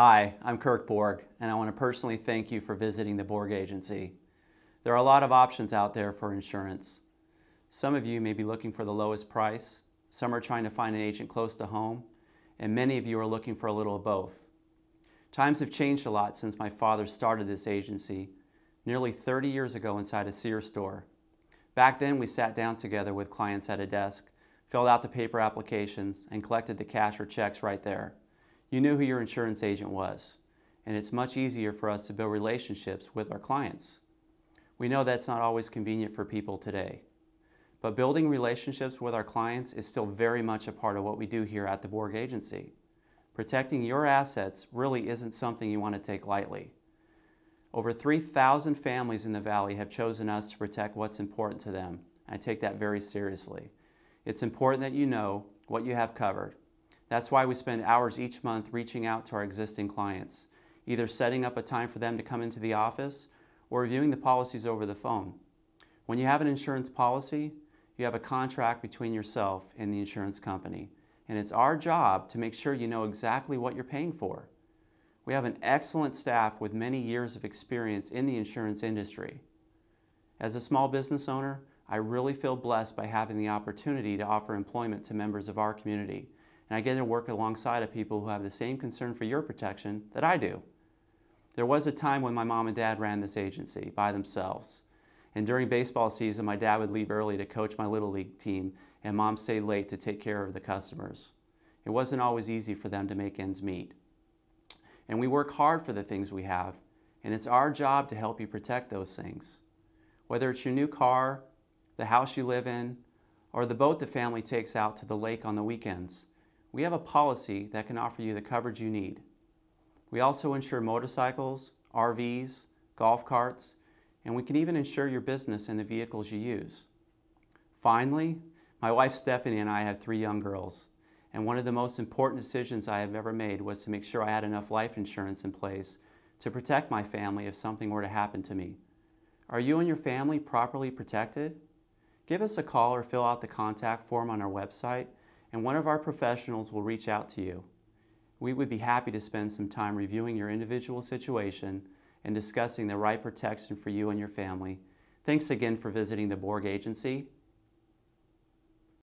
Hi, I'm Kirk Borg, and I want to personally thank you for visiting the Borg Agency. There are a lot of options out there for insurance. Some of you may be looking for the lowest price, some are trying to find an agent close to home, and many of you are looking for a little of both. Times have changed a lot since my father started this agency nearly 30 years ago inside a Sears store. Back then, we sat down together with clients at a desk, filled out the paper applications, and collected the cash or checks right there. You knew who your insurance agent was, and it's much easier for us to build relationships with our clients. We know that's not always convenient for people today, but building relationships with our clients is still very much a part of what we do here at the Borg Agency. Protecting your assets really isn't something you want to take lightly. Over 3,000 families in the Valley have chosen us to protect what's important to them. I take that very seriously. It's important that you know what you have covered. That's why we spend hours each month reaching out to our existing clients, either setting up a time for them to come into the office or reviewing the policies over the phone. When you have an insurance policy, you have a contract between yourself and the insurance company, and it's our job to make sure you know exactly what you're paying for. We have an excellent staff with many years of experience in the insurance industry. As a small business owner, I really feel blessed by having the opportunity to offer employment to members of our community. And I get to work alongside of people who have the same concern for your protection that I do. There was a time when my mom and dad ran this agency by themselves. And during baseball season, my dad would leave early to coach my Little League team, and mom stayed late to take care of the customers. It wasn't always easy for them to make ends meet. And we work hard for the things we have, and it's our job to help you protect those things. Whether it's your new car, the house you live in, or the boat the family takes out to the lake on the weekends, we have a policy that can offer you the coverage you need. We also insure motorcycles, RVs, golf carts, and we can even insure your business and the vehicles you use. Finally, my wife Stephanie and I have 3 young girls, and one of the most important decisions I have ever made was to make sure I had enough life insurance in place to protect my family if something were to happen to me. Are you and your family properly protected? Give us a call or fill out the contact form on our website, and one of our professionals will reach out to you. We would be happy to spend some time reviewing your individual situation and discussing the right protection for you and your family. Thanks again for visiting the Borg Agency.